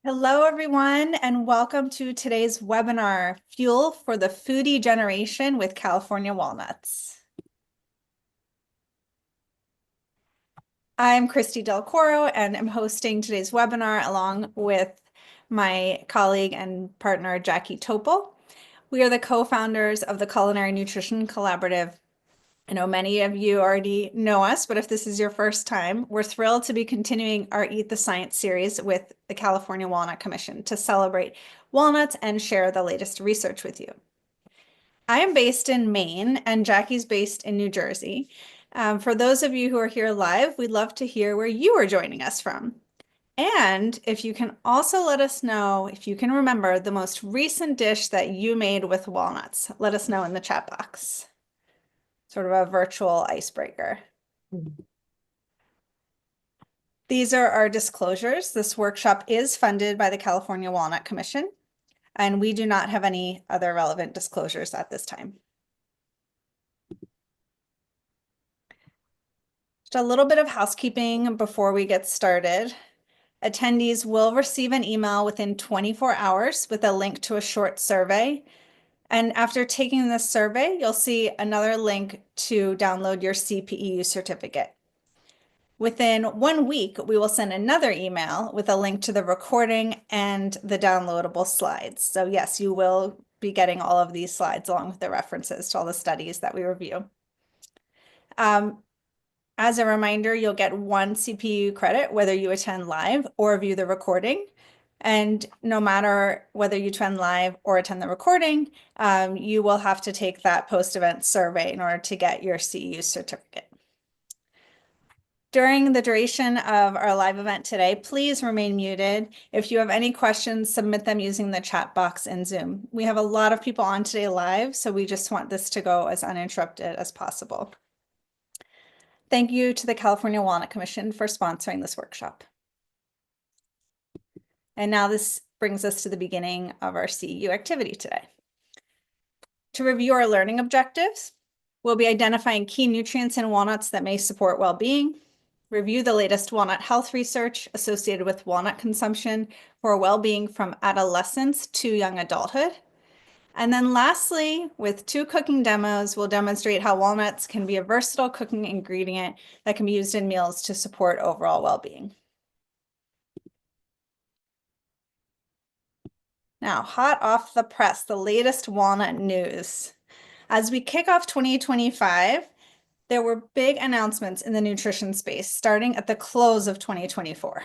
Hello, everyone, and welcome to today's webinar, Fuel for the Foodie Generation with California Walnuts. I'm Christy Del Coro, and I'm hosting today's webinar along with my colleague and partner, Jackie Topol. We are the co-founders of the Culinary Nutrition Collaborative. I know many of you already know us, but if this is your first time, we're thrilled to be continuing our Eat the Science series with the California Walnut Commission to celebrate walnuts and share the latest research with you. I am based in Maine and Jackie's based in New Jersey. For those of you who are here live, we'd love to hear where you are joining us from. And if you can also let us know if you can remember the most recent dish that you made with walnuts, let us know in the chat box. Sort of a virtual icebreaker. These are our disclosures. This workshop is funded by the California Walnut Commission, and we do not have any other relevant disclosures at this time. Just a little bit of housekeeping before we get started. Attendees will receive an email within 24 hours with a link to a short survey. And after taking this survey, you'll see another link to download your CPEU certificate. Within 1 week, we will send another email with a link to the recording and the downloadable slides. So yes, you will be getting all of these slides along with the references to all the studies that we review. As a reminder, you'll get 1 CPU credit whether you attend live or view the recording. And no matter whether you attend live or attend the recording, you will have to take that post-event survey in order to get your CEU certificate. During the duration of our live event today, please remain muted. If you have any questions, submit them using the chat box in Zoom. We have a lot of people on today live, so we just want this to go as uninterrupted as possible. Thank you to the California Walnut Commission for sponsoring this workshop. And now this brings us to the beginning of our CEU activity today. To review our learning objectives, we'll be identifying key nutrients in walnuts that may support well-being, review the latest walnut health research associated with walnut consumption for well-being from adolescence to young adulthood. And then lastly, with 2 cooking demos, we'll demonstrate how walnuts can be a versatile cooking ingredient that can be used in meals to support overall well-being. Now, hot off the press, the latest walnut news. As we kick off 2025, there were big announcements in the nutrition space starting at the close of 2024.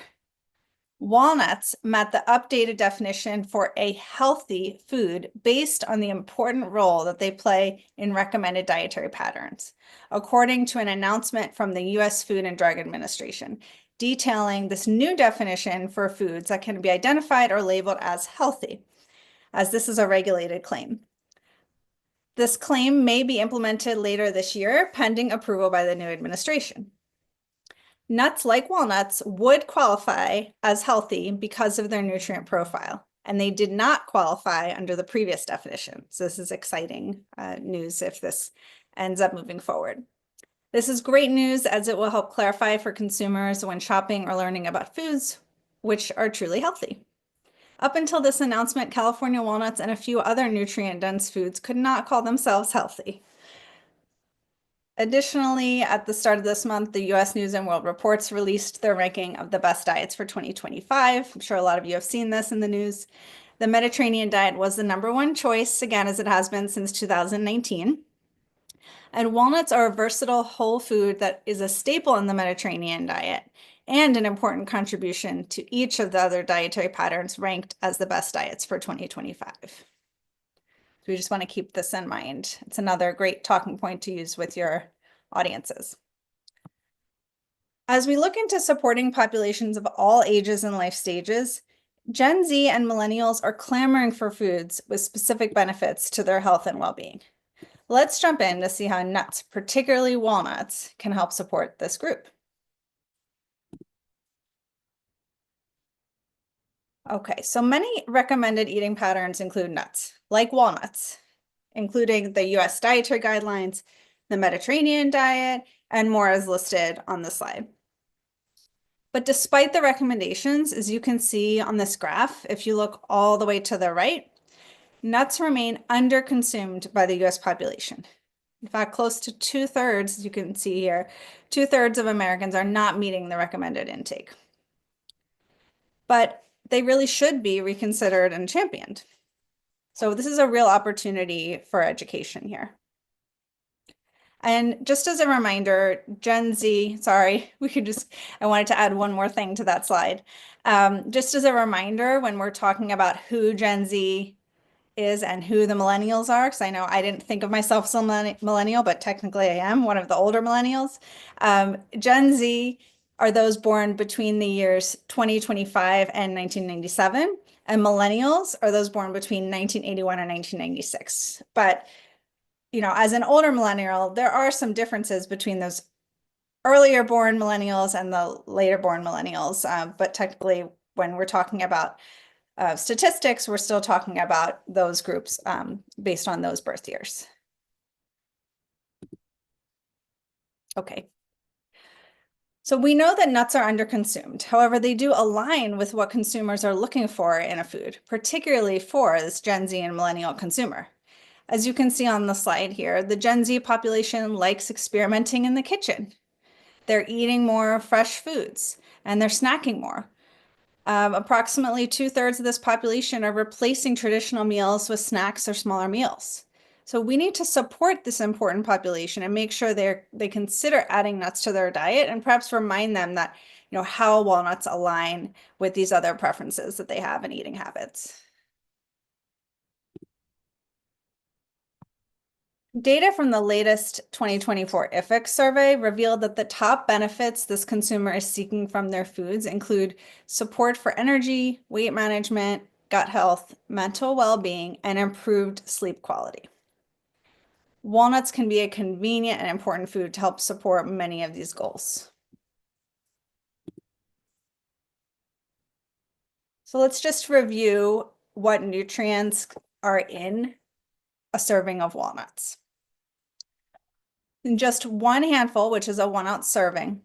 Walnuts met the updated definition for a healthy food based on the important role that they play in recommended dietary patterns, according to an announcement from the U.S. Food and Drug Administration, detailing this new definition for foods that can be identified or labeled as healthy, as this is a regulated claim. This claim may be implemented later this year, pending approval by the new administration. Nuts like walnuts would qualify as healthy because of their nutrient profile, and they did not qualify under the previous definition. So this is exciting news if this ends up moving forward. This is great news as it will help clarify for consumers when shopping or learning about foods which are truly healthy. Up until this announcement, California walnuts and a few other nutrient-dense foods could not call themselves healthy. Additionally, at the start of this month, the U.S. News and World Reports released their ranking of the best diets for 2025. I'm sure a lot of you have seen this in the news. The Mediterranean diet was the #1 choice, again, as it has been since 2019. And walnuts are a versatile whole food that is a staple in the Mediterranean diet and an important contribution to each of the other dietary patterns ranked as the best diets for 2025. So we just want to keep this in mind. It's another great talking point to use with your audiences. As we look into supporting populations of all ages and life stages, Gen Z and millennials are clamoring for foods with specific benefits to their health and well-being. Let's jump in to see how nuts, particularly walnuts, can help support this group. Okay, so many recommended eating patterns include nuts, like walnuts, including the US dietary guidelines, the Mediterranean diet, and more as listed on the slide. But despite the recommendations, as you can see on this graph, if you look all the way to the right, nuts remain underconsumed by the US population. In fact, close to 2/3, as you can see here, 2/3 of Americans are not meeting the recommended intake. But they really should be reconsidered and championed. So this is a real opportunity for education here. And just as a reminder, Gen Z, sorry, I wanted to add one more thing to that slide. Just as a reminder, when we're talking about who Gen Z is and who the millennials are, because I know I didn't think of myself as a millennial, but technically I am one of the older millennials. Gen Z are those born between the years 2025 and 1997, and millennials are those born between 1981 and 1996. But as an older millennial, there are some differences between those earlier born millennials and the later born millennials. But technically, when we're talking about statistics, we're still talking about those groups based on those birth years. Okay. So we know that nuts are underconsumed. However, they do align with what consumers are looking for in a food, particularly for this Gen Z and millennial consumer. As you can see on the slide here, the Gen Z population likes experimenting in the kitchen. They're eating more fresh foods and they're snacking more. Approximately 2/3 of this population are replacing traditional meals with snacks or smaller meals. So we need to support this important population and make sure they consider adding nuts to their diet, and perhaps remind them that how walnuts align with these other preferences that they have in eating habits. Data from the latest 2024 IFIC survey revealed that the top benefits this consumer is seeking from their foods include support for energy, weight management, gut health, mental well-being, and improved sleep quality. Walnuts can be a convenient and important food to help support many of these goals. So let's just review what nutrients are in a serving of walnuts. In just one handful, which is a 1-ounce serving,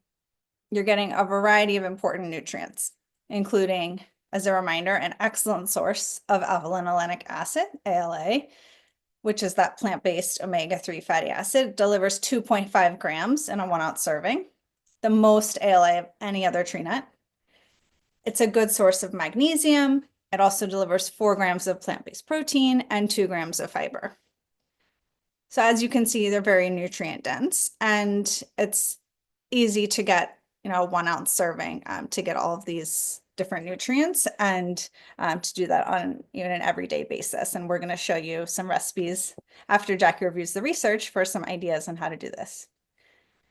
you're getting a variety of important nutrients, including, as a reminder, an excellent source of alpha-linolenic acid, ALA, which is that plant-based omega-3 fatty acid. It delivers 2.5 grams in a 1-ounce serving, the most ALA of any other tree nut. It's a good source of magnesium. It also delivers 4 grams of plant-based protein and 2 grams of fiber. So as you can see, they're very nutrient dense, and it's easy to get, a 1-ounce serving to get all of these different nutrients, and to do that on even an everyday basis. And we're going to show you some recipes after Jackie reviews the research for some ideas on how to do this.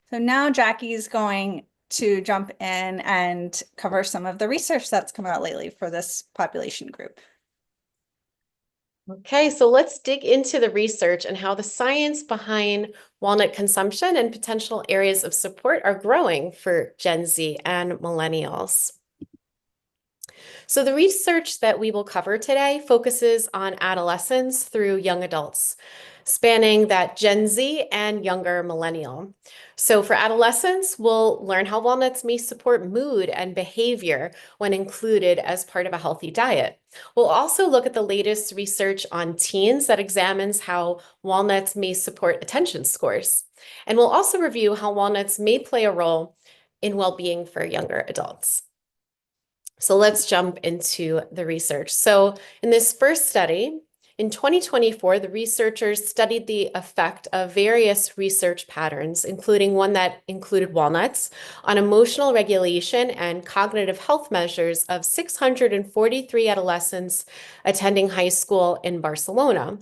So now Jackie's going to jump in and cover some of the research that's come out lately for this population group. Okay, so let's dig into the research and how the science behind walnut consumption and potential areas of support are growing for Gen Z and millennials. So the research that we will cover today focuses on adolescents through young adults, spanning that Gen Z and younger millennial. So for adolescents, we'll learn how walnuts may support mood and behavior when included as part of a healthy diet. We'll also look at the latest research on teens that examines how walnuts may support attention scores. And we'll also review how walnuts may play a role in well-being for younger adults. So let's jump into the research. So in this first study, in 2024, the researchers studied the effect of various research patterns, including one that included walnuts, on emotional regulation and cognitive health measures of 643 adolescents attending high school in Barcelona.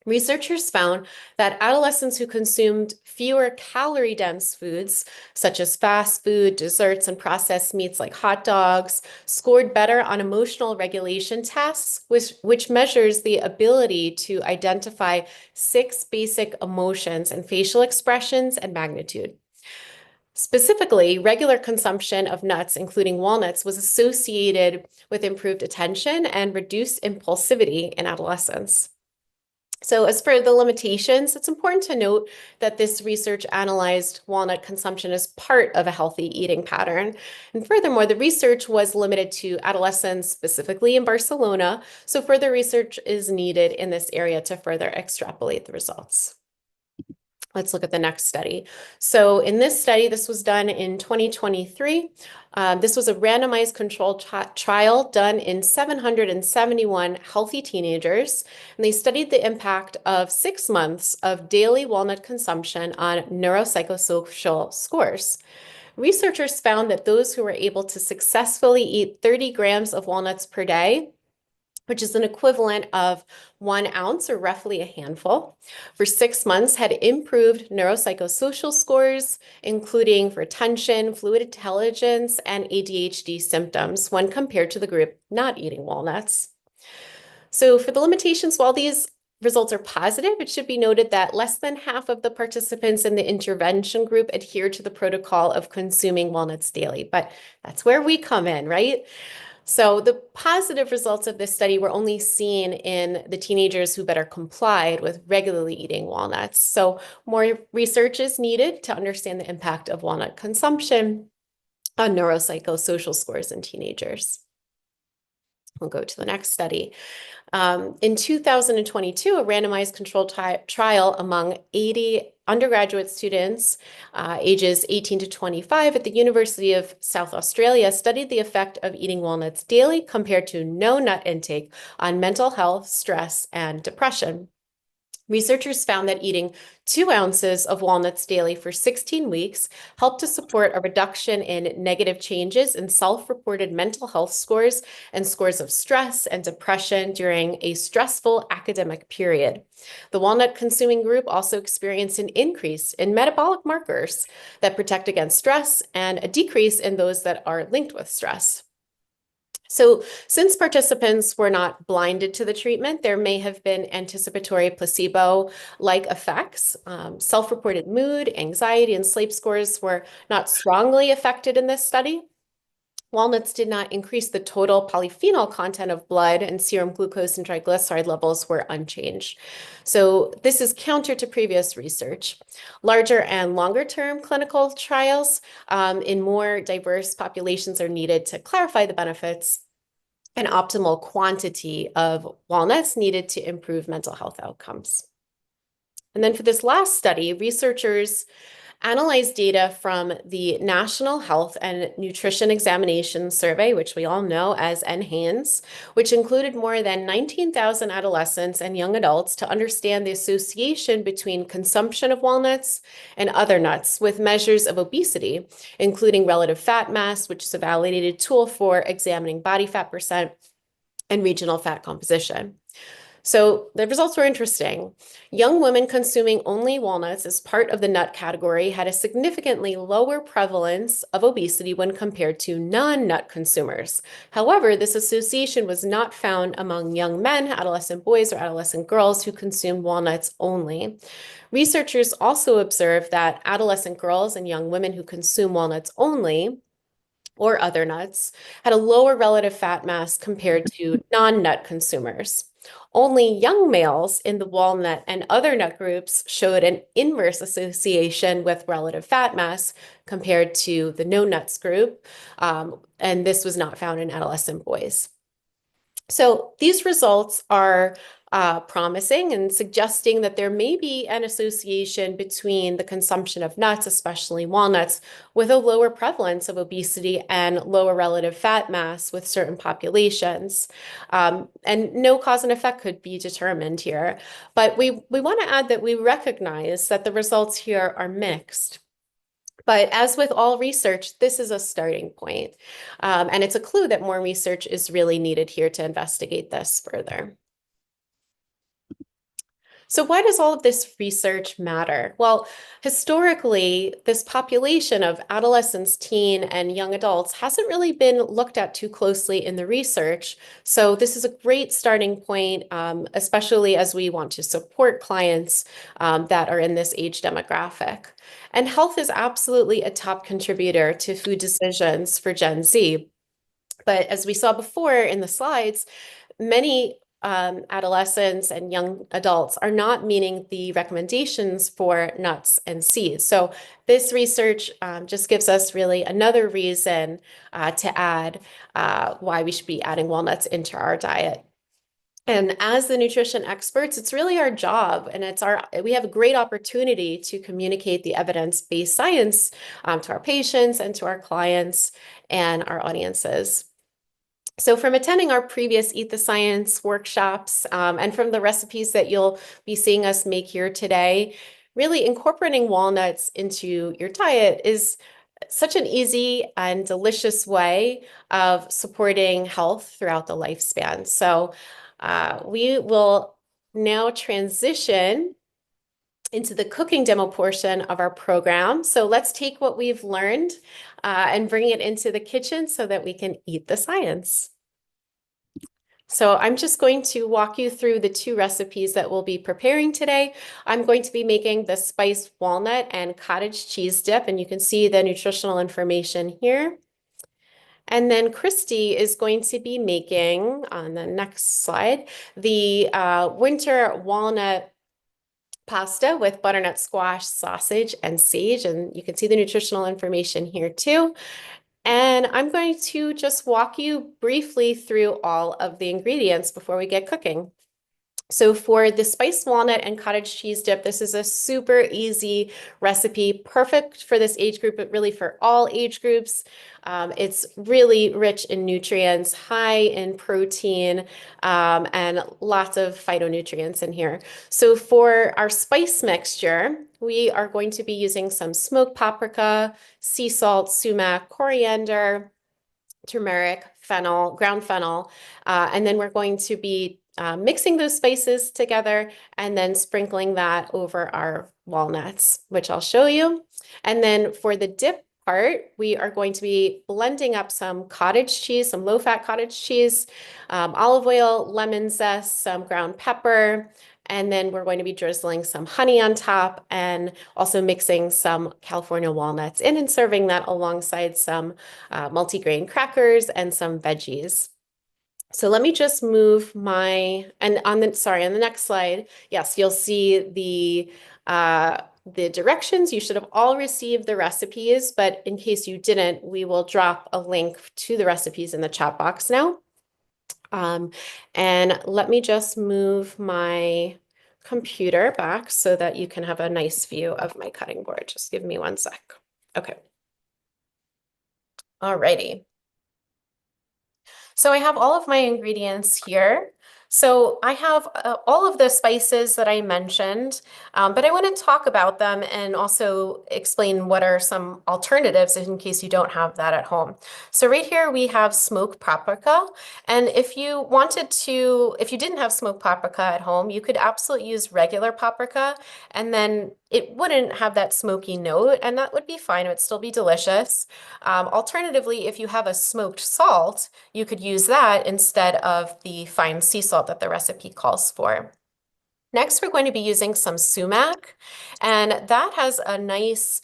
Researchers found that adolescents who consumed fewer calorie-dense foods, such as fast food, desserts, and processed meats like hot dogs, scored better on emotional regulation tests, which measures the ability to identify 6 basic emotions and facial expressions and magnitude. Specifically, regular consumption of nuts, including walnuts, was associated with improved attention and reduced impulsivity in adolescents. So as for the limitations, it's important to note that this research analyzed walnut consumption as part of a healthy eating pattern. And furthermore, the research was limited to adolescents, specifically in Barcelona. So further research is needed in this area to further extrapolate the results. Let's look at the next study. So in this study, this was done in 2023. This was a randomized controlled trial done in 771 healthy teenagers, and they studied the impact of 6 months of daily walnut consumption on neuropsychosocial scores. Researchers found that those who were able to successfully eat 30 grams of walnuts per day, which is an equivalent of 1 ounce or roughly a handful, for 6 months had improved neuropsychosocial scores, including for attention, fluid intelligence, and ADHD symptoms when compared to the group not eating walnuts. So for the limitations, while these results are positive, it should be noted that less than half of the participants in the intervention group adhered to the protocol of consuming walnuts daily, but that's where we come in, right? So the positive results of this study were only seen in the teenagers who better complied with regularly eating walnuts. So more research is needed to understand the impact of walnut consumption on neuropsychosocial scores in teenagers. We'll go to the next study. In 2022, a randomized controlled trial among 80 undergraduate students ages 18 to 25 at the University of South Australia studied the effect of eating walnuts daily compared to no nut intake on mental health, stress, and depression. Researchers found that eating 2 ounces of walnuts daily for 16 weeks helped to support a reduction in negative changes in self-reported mental health scores and scores of stress and depression during a stressful academic period. The walnut consuming group also experienced an increase in metabolic markers that protect against stress and a decrease in those that are linked with stress. So since participants were not blinded to the treatment, there may have been anticipatory placebo-like effects. Self-reported mood, anxiety, and sleep scores were not strongly affected in this study. Walnuts did not increase the total polyphenol content of blood, and serum glucose and triglyceride levels were unchanged. So this is counter to previous research. Larger and longer-term clinical trials in more diverse populations are needed to clarify the benefits and optimal quantity of walnuts needed to improve mental health outcomes. And then for this last study, researchers analyzed data from the National Health and Nutrition Examination Survey, which we all know as NHANES, which included more than 19,000 adolescents and young adults to understand the association between consumption of walnuts and other nuts with measures of obesity, including relative fat mass, which is a validated tool for examining body fat percent, and regional fat composition. So the results were interesting. Young women consuming only walnuts as part of the nut category had a significantly lower prevalence of obesity when compared to non-nut consumers. However, this association was not found among young men, adolescent boys, or adolescent girls who consumed walnuts only. Researchers also observed that adolescent girls and young women who consume walnuts only or other nuts had a lower relative fat mass compared to non-nut consumers. Only young males in the walnut and other nut groups showed an inverse association with relative fat mass compared to the no nuts group, and this was not found in adolescent boys. So these results are promising and suggesting that there may be an association between the consumption of nuts, especially walnuts, with a lower prevalence of obesity and lower relative fat mass with certain populations. And no cause and effect could be determined here. But we want to add that we recognize that the results here are mixed. But as with all research, this is a starting point. And it's a clue that more research is really needed here to investigate this further. So why does all of this research matter? Well, historically, this population of adolescents, teen, and young adults hasn't really been looked at too closely in the research. So this is a great starting point, especially as we want to support clients that are in this age demographic. And health is absolutely a top contributor to food decisions for Gen Z. But as we saw before in the slides, many adolescents and young adults are not meeting the recommendations for nuts and seeds. So this research just gives us really another reason to add why we should be adding walnuts into our diet. And as the nutrition experts, it's really our job, and we have a great opportunity to communicate the evidence-based science to our patients and to our clients and our audiences. So from attending our previous Eat the Science workshops and from the recipes that you'll be seeing us make here today, really incorporating walnuts into your diet is such an easy and delicious way of supporting health throughout the lifespan. So we will now transition into the cooking demo portion of our program. So let's take what we've learned and bring it into the kitchen so that we can eat the science. So I'm just going to walk you through the two recipes that we'll be preparing today. I'm going to be making the spiced walnut and cottage cheese dip, and you can see the nutritional information here. And then Christy is going to be making, on the next slide, the winter walnut pasta with butternut squash, sausage, and sage. And you can see the nutritional information here too. And I'm going to just walk you briefly through all of the ingredients before we get cooking. So for the spiced walnut and cottage cheese dip, this is a super easy recipe, perfect for this age group, but really for all age groups. It's really rich in nutrients, high in protein, and lots of phytonutrients in here. So for our spice mixture, we are going to be using some smoked paprika, sea salt, sumac, coriander, turmeric, fennel, ground fennel, and then we're going to be mixing those spices together and then sprinkling that over our walnuts, which I'll show you. And then for the dip part, we are going to be blending up some cottage cheese, some low-fat cottage cheese, olive oil, lemon zest, some ground pepper, and then we're going to be drizzling some honey on top and also mixing some California walnuts in and serving that alongside some multigrain crackers and some veggies. So let me just move and on the next slide, yes, you'll see the directions. You should have all received the recipes, but in case you didn't, we will drop a link to the recipes in the chat box now. And let me just move my computer back so that you can have a nice view of my cutting board. Just give me one sec. Okay. Alrighty. So I have all of my ingredients here. So I have all of the spices that I mentioned, but I want to talk about them and also explain what are some alternatives in case you don't have that at home. So right here we have smoked paprika. And if you didn't have smoked paprika at home, you could absolutely use regular paprika, and then it wouldn't have that smoky note, and that would be fine. It would still be delicious. Alternatively, if you have a smoked salt, you could use that instead of the fine sea salt that the recipe calls for. Next, we're going to be using some sumac, and that has a nice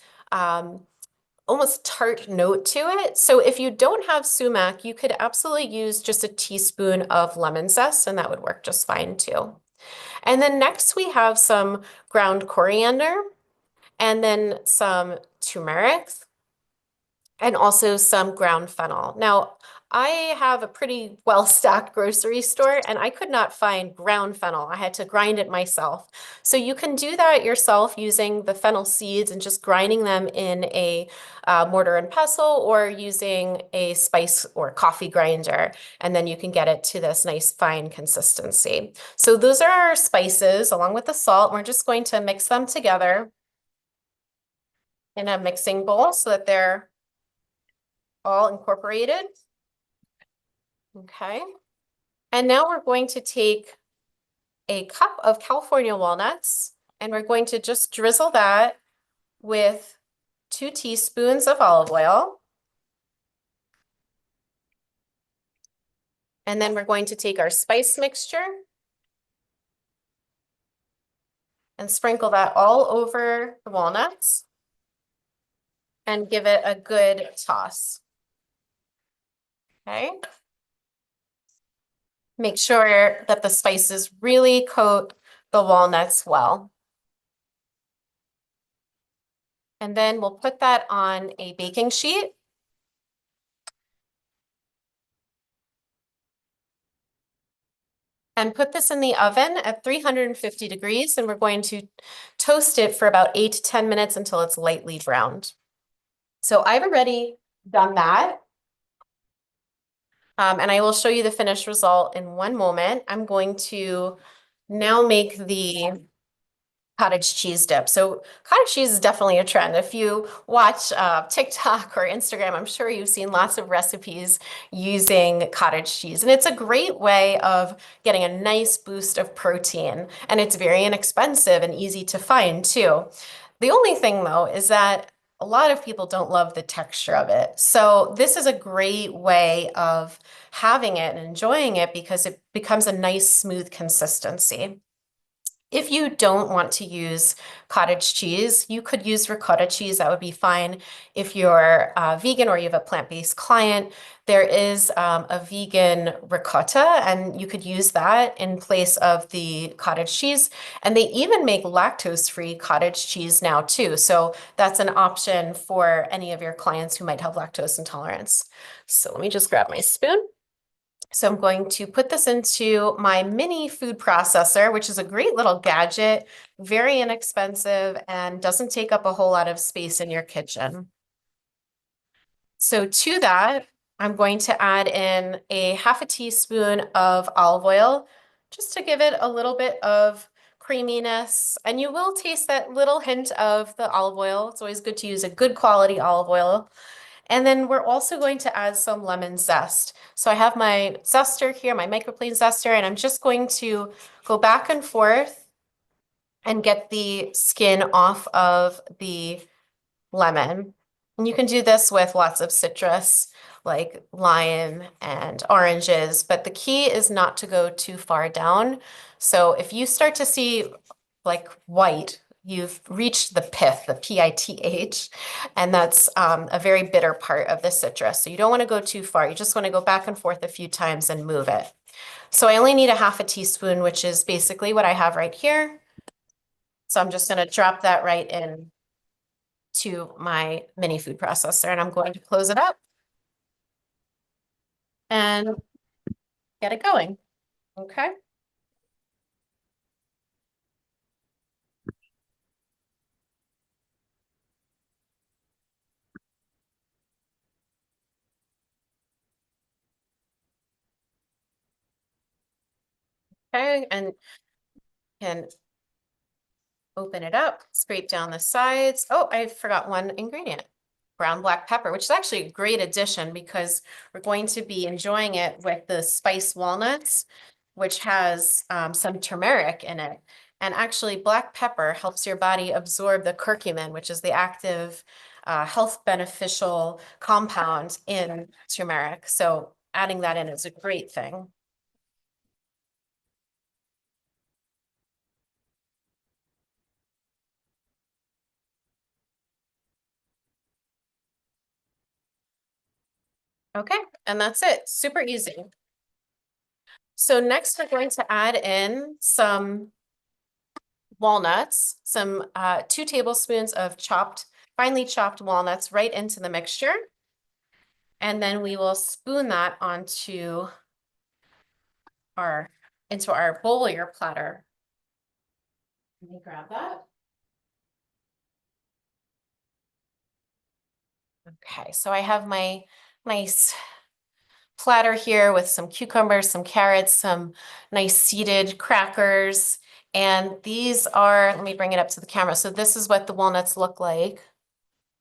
almost tart note to it. So if you don't have sumac, you could absolutely use just a teaspoon of lemon zest, and that would work just fine too. And then next we have some ground coriander, and then some turmeric, and also some ground fennel. Now, I have a pretty well-stocked grocery store, and I could not find ground fennel. I had to grind it myself. So you can do that yourself using the fennel seeds and just grinding them in a mortar and pestle, or using a spice or coffee grinder, and then you can get it to this nice fine consistency. So those are our spices along with the salt. We're just going to mix them together in a mixing bowl so that they're all incorporated. Okay. And now we're going to take a cup of California walnuts, and we're going to just drizzle that with 2 teaspoons of olive oil. And then we're going to take our spice mixture and sprinkle that all over the walnuts and give it a good toss. Okay. Make sure that the spices really coat the walnuts well. And then we'll put that on a baking sheet. And put this in the oven at 350 degrees, and we're going to toast it for about 8 to 10 minutes until it's lightly browned. So I've already done that. And I will show you the finished result in one moment. I'm going to now make the cottage cheese dip. So cottage cheese is definitely a trend. If you watch TikTok or Instagram, I'm sure you've seen lots of recipes using cottage cheese. And it's a great way of getting a nice boost of protein. And it's very inexpensive and easy to find too. The only thing though is that a lot of people don't love the texture of it. So this is a great way of having it and enjoying it because it becomes a nice smooth consistency. If you don't want to use cottage cheese, you could use ricotta cheese. That would be fine. If you're vegan or you have a plant-based client, there is a vegan ricotta, and you could use that in place of the cottage cheese. And they even make lactose-free cottage cheese now too. So that's an option for any of your clients who might have lactose intolerance. So let me just grab my spoon. So I'm going to put this into my mini food processor, which is a great little gadget, very inexpensive, and doesn't take up a whole lot of space in your kitchen. So to that, I'm going to add in a half a teaspoon of olive oil, just to give it a little bit of creaminess. And you will taste that little hint of the olive oil. It's always good to use a good quality olive oil. And then we're also going to add some lemon zest. So I have my zester here, my microplane zester, and I'm just going to go back and forth and get the skin off of the lemon. And you can do this with lots of citrus like lime and oranges, but the key is not to go too far down. So if you start to see like white, you've reached the pith, the pith, and that's a very bitter part of the citrus. So you don't want to go too far. You just want to go back and forth a few times and move it. So I only need a half a teaspoon, which is basically what I have right here. So I'm just going to drop that right in to my mini food processor, and I'm going to close it up and get it going. Okay. Okay, and can open it up, scrape down the sides. Oh, I forgot one ingredient, ground black pepper, which is actually a great addition because we're going to be enjoying it with the spiced walnuts, which has some turmeric in it. And actually, black pepper helps your body absorb the curcumin, which is the active health beneficial compound in turmeric. So adding that in is a great thing. Okay, and that's it. Super easy. So next we're going to add in some walnuts, some 2 tablespoons of finely chopped walnuts right into the mixture. And then we will spoon that into our bouilleur platter. Let me grab that. Okay, so I have my nice platter here with some cucumbers, some carrots, some nice seeded crackers. And these are, let me bring it up to the camera. So this is what the walnuts look like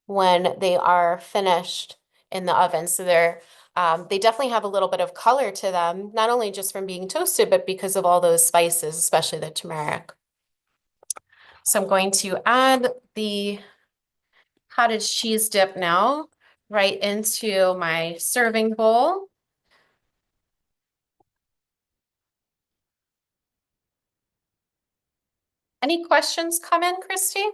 when they are finished in the oven. So they definitely have a little bit of color to them, not only just from being toasted, but because of all those spices, especially the turmeric. So I'm going to add the cottage cheese dip now right into my serving bowl. Any questions come in, Christy?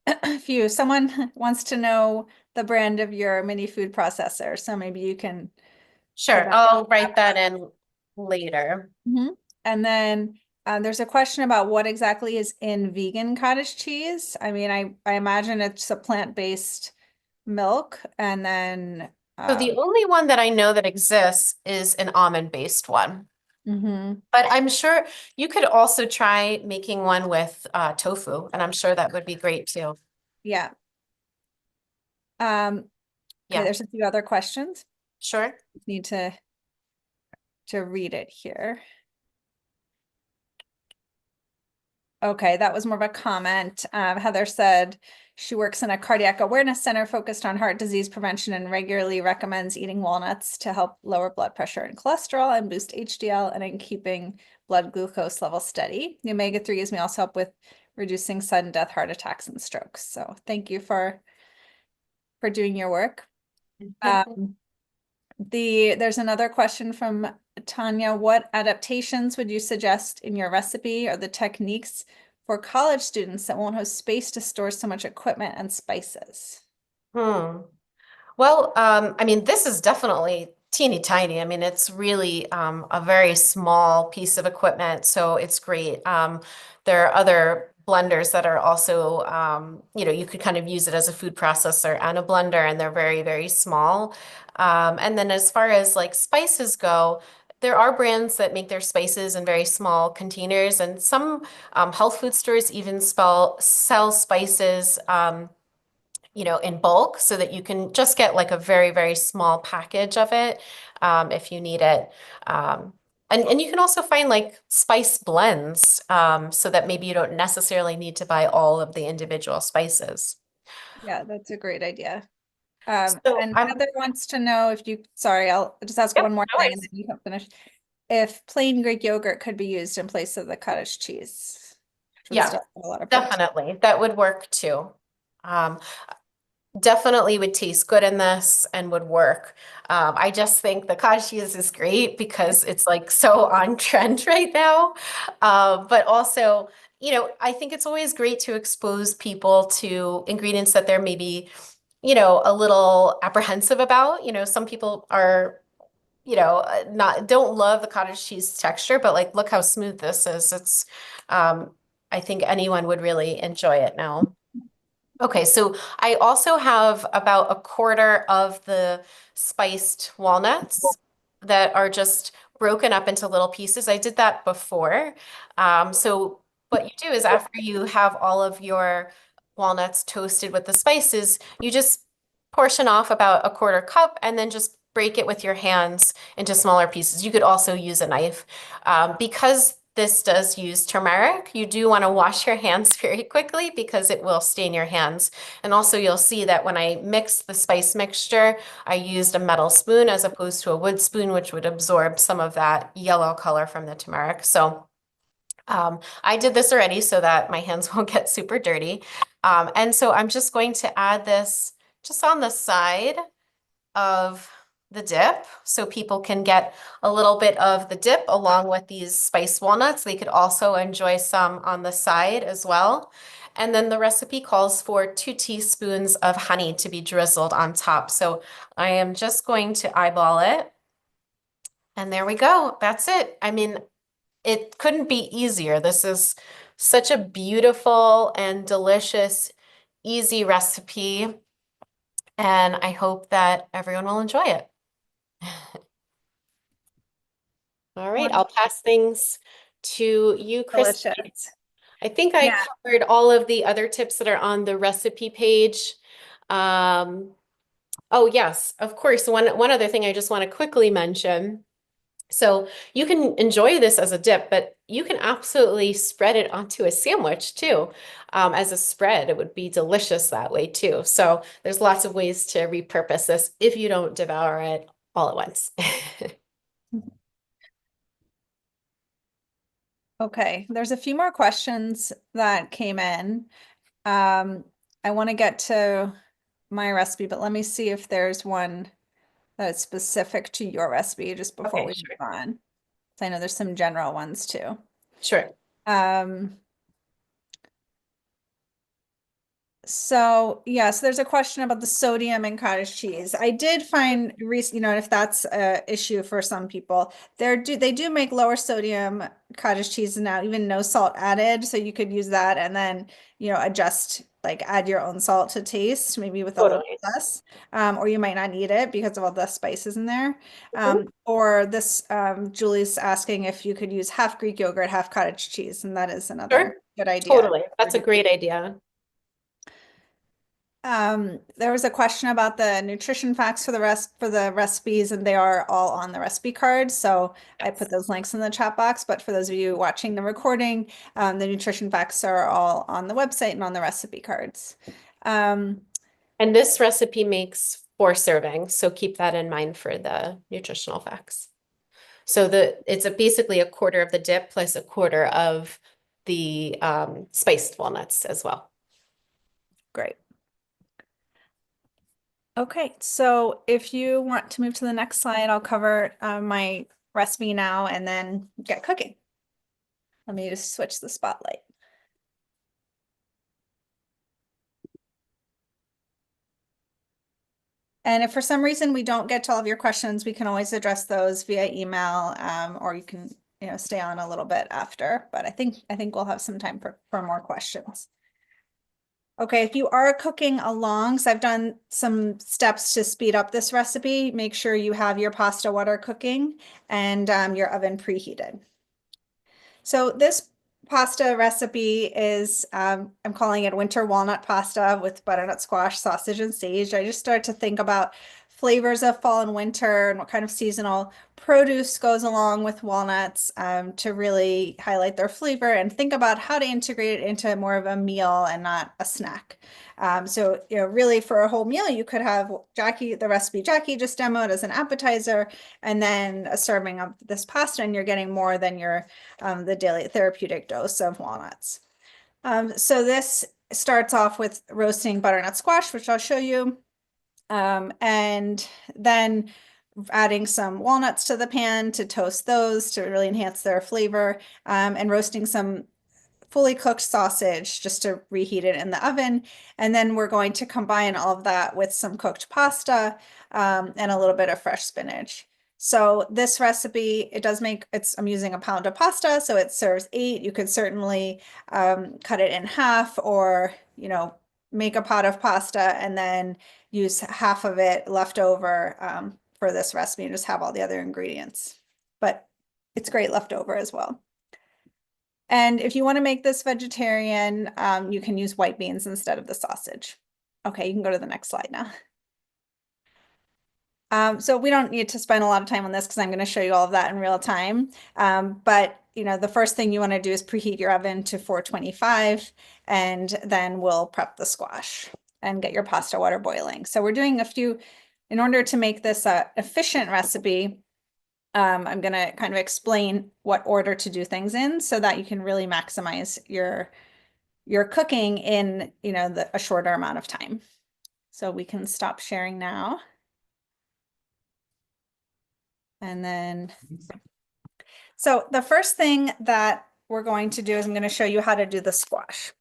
If someone wants to know the brand of your mini food processor, so maybe you can So Sure. that, I'll write that in later. Mhm. And then there's a question about what exactly is in vegan cottage cheese. I mean, I imagine it's a plant-based milk, and then So the only one that I know that exists is an almond-based one. mhm, But I'm sure you could also try making one with tofu, and I'm sure that would be great too. yeah. Okay, Yeah, there's a few other questions. sure. Need to read it here. Okay, that was more of a comment. Heather said she works in a cardiac awareness center focused on heart disease prevention and regularly recommends eating walnuts to help lower blood pressure and cholesterol and boost HDL and in keeping blood glucose levels steady. The omega-3s may also help with reducing sudden death, heart attacks, and strokes. So thank you for doing your work. Um, there's another question from Tanya. What adaptations would you suggest in your recipe or the techniques for college students that won't have space to store so much equipment and spices? Hmm. Well, I mean, this is definitely teeny tiny. I mean, it's really a very small piece of equipment, so it's great. There are other blenders that are also, you could kind of use it as a food processor and a blender, and they're very, very small. And then as far as like spices go, there are brands that make their spices in very small containers, and some health food stores even sell spices. In bulk so that you can just get like a very, very small package of it if you need it. And you can also find like spice blends so that maybe you don't necessarily need to buy all of the individual spices. Yeah, that's a great idea. So And I'm, Heather wants to know if you, sorry, I'll just ask yep, one more no thing and worries. then you can finish. If plain Greek yogurt could be used in place of the cottage cheese, which would Yeah, still have a lot of protein. definitely. That would work too. Um, Definitely would taste good in this and would work. I just think the cottage cheese is great because it's like so on trend right now. But also, I think it's always great to expose people to ingredients that they're maybe, a little apprehensive about. Some people are, not don't love the cottage cheese texture, but like, look how smooth this is. Um, I think anyone would really enjoy it now. Okay, so I also have about a quarter of the spiced walnuts that are just broken up into little pieces. I did that before. So what you do is after you have all of your walnuts toasted with the spices, you just portion off about a quarter cup and then just break it with your hands into smaller pieces. You could also use a knife. Because this does use turmeric, you do want to wash your hands very quickly because it will stain your hands. And also you'll see that when I mixed the spice mixture, I used a metal spoon as opposed to a wood spoon, which would absorb some of that yellow color from the turmeric. So I did this already so that my hands won't get super dirty. And so I'm just going to add this just on the side of the dip so people can get a little bit of the dip along with these spiced walnuts. They could also enjoy some on the side as well. And then the recipe calls for 2 teaspoons of honey to be drizzled on top. So I am just going to eyeball it. And there we go. That's it. I mean, it couldn't be easier. This is such a beautiful and delicious, easy recipe. And I hope that everyone will enjoy it. All right, I'll pass things to you, Chris. Delicious. I think I Yeah. covered all of the other tips that are on the recipe page. Um, oh yes, of course. One other thing I just want to quickly mention. So you can enjoy this as a dip, but you can absolutely spread it onto a sandwich too. As a spread, it would be delicious that way too. So there's lots of ways to repurpose this if you don't devour it all at once. Okay, there's a few more questions that came in. I want to get to my recipe, but let me see if there's one that's specific to your recipe just before Okay, we sure. move on. So I know there's some general ones too. Sure. Um, So yes, there's a question about the sodium in cottage cheese. I did find, if that's a issue for some people, they do make lower sodium cottage cheese now, even no salt added. So you could use that and then, adjust, like add your own salt to taste, maybe with a little Totally. less. Or you might not need it because of all the spices in there. Mhm. Or this, Julie's asking if you could use half Greek yogurt, half cottage cheese, and that is another Sure. good idea. Totally. That's a great idea. There was a question about the nutrition facts for the recipes, and they are all on the recipe card. So I put Yes. those links in the chat box. But for those of you watching the recording, the nutrition facts are all on the website and on the recipe cards. Um, And this recipe makes 4 servings, so keep that in mind for the nutritional facts. So it's basically a quarter of the dip plus a quarter of the spiced walnuts as well. Great. Okay, so if you want to move to the next slide, I'll cover my recipe now and then get cooking. Let me just switch the spotlight. And if for some reason we don't get to all of your questions, we can always address those via email, or you can, stay on a little bit after. But I think we'll have some time for more questions. Okay, if you are cooking along, so I've done some steps to speed up this recipe. Make sure you have your pasta water cooking and your oven preheated. So this pasta recipe is, I'm calling it winter walnut pasta with butternut squash, sausage, and sage. I just started to think about flavors of fall and winter and what kind of seasonal produce goes along with walnuts, to really highlight their flavor and think about how to integrate it into more of a meal and not a snack. So, really for a whole meal, you could have the recipe Jackie just demoed as an appetizer, and then a serving of this pasta, and you're getting more than the daily therapeutic dose of walnuts. So this starts off with roasting butternut squash, which I'll show you, and then adding some walnuts to the pan to toast those to really enhance their flavor, and roasting some fully cooked sausage just to reheat it in the oven. And then we're going to combine all of that with some cooked pasta, and a little bit of fresh spinach. So this recipe, I'm using a pound of pasta, so it serves 8. You could certainly cut it in half, or, make a pot of pasta and then use half of it left over, for this recipe, and just have all the other ingredients. But it's great leftover as well. And if you want to make this vegetarian, you can use white beans instead of the sausage. Okay, you can go to the next slide now. So we don't need to spend a lot of time on this because I'm going to show you all of that in real time. But the first thing you want to do is preheat your oven to 425, and then we'll prep the squash and get your pasta water boiling. So we're doing in order to make this a efficient recipe, I'm going to kind of explain what order to do things in so that you can really maximize your cooking in, a shorter amount of time. So we can stop sharing now. And then, so the first thing that we're going to do is I'm going to show you how to do the squash.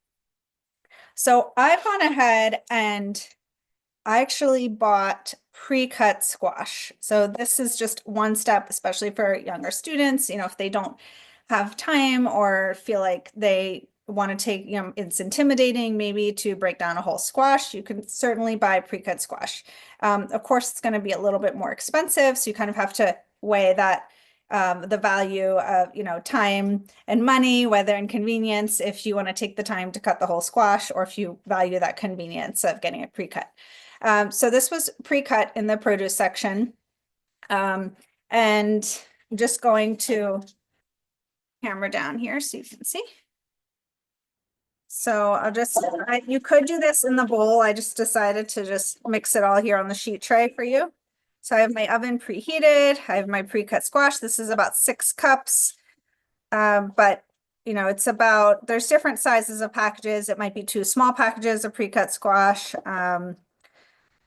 So I've gone ahead and I actually bought pre-cut squash. So this is just one step, especially for younger students, if they don't have time or feel like they want to take, it's intimidating maybe to break down a whole squash, you can certainly buy pre-cut squash. Of course, it's going to be a little bit more expensive, so you kind of have to weigh that, the value of, time and money, whether in convenience, if you want to take the time to cut the whole squash, or if you value that convenience of getting it pre-cut. So this was pre-cut in the produce section. And I'm just going to camera down here so you can see. So you could do this in the bowl. I just decided to just mix it all here on the sheet tray for you. So I have my oven preheated. I have my pre-cut squash. This is about 6 cups. But there's different sizes of packages. It might be 2 small packages of pre-cut squash.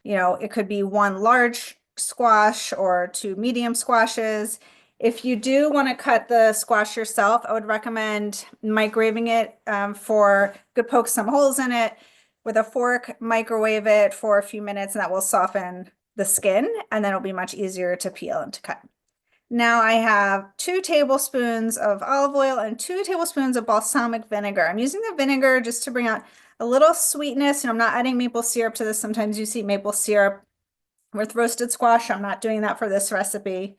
It could be 1 large squash or 2 medium squashes. If you do want to cut the squash yourself, I would recommend microwaving it, could poke some holes in it. with a fork, microwave it for a few minutes, and that will soften the skin, and then it'll be much easier to peel and to cut. Now I have 2 tablespoons of olive oil and 2 tablespoons of balsamic vinegar. I'm using the vinegar just to bring out a little sweetness, and I'm not adding maple syrup to this. Sometimes you see maple syrup with roasted squash. I'm not doing that for this recipe.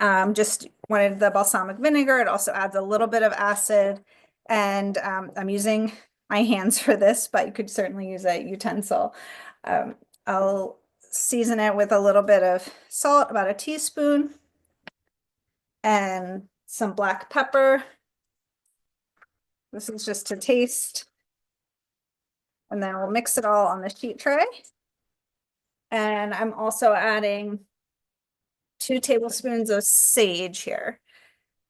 Just wanted the balsamic vinegar. It also adds a little bit of acid, and I'm using my hands for this, but you could certainly use a utensil. I'll season it with a little bit of salt, about a teaspoon, and some black pepper. This is just to taste. And then we'll mix it all on the sheet tray. And I'm also adding 2 tablespoons of sage here.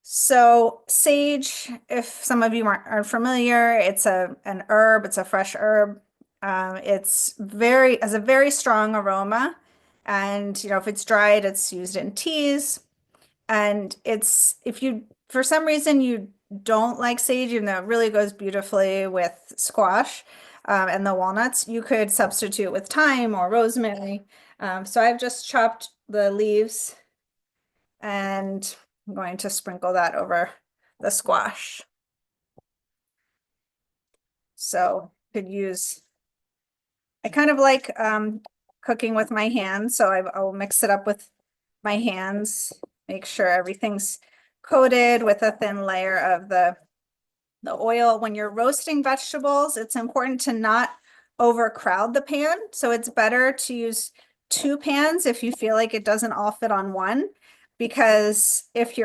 So sage, if some of you aren't familiar, it's an herb, it's a fresh herb. It's has a very strong aroma. And if it's dried, it's used in teas. And if you, for some reason, you don't like sage, even though it really goes beautifully with squash and the walnuts, you could substitute with thyme or rosemary. So I've just chopped the leaves, and I'm going to sprinkle that over the squash. So could use, I kind of like cooking with my hands, so I'll mix it up with my hands. Make sure everything's coated with a thin layer of the oil. When you're roasting vegetables, it's important to not overcrowd the pan. So it's better to use 2 pans if you feel like it doesn't all fit on one, because if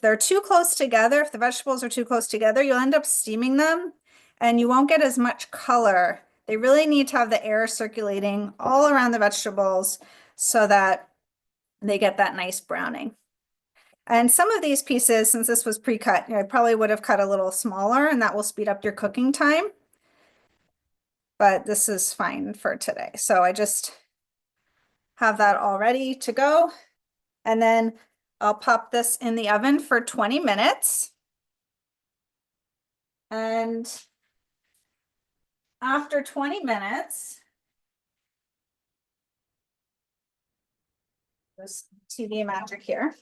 they're too close together, if the vegetables are too close together, you'll end up steaming them and you won't get as much color. They really need to have the air circulating all around the vegetables so that they get that nice browning. And some of these pieces, since this was pre-cut, I probably would have cut a little smaller, and that will speed up your cooking time. But this is fine for today. So I just have that all ready to go. And then I'll pop this in the oven for 20 minutes. And after 20 minutes, there's TV magic here.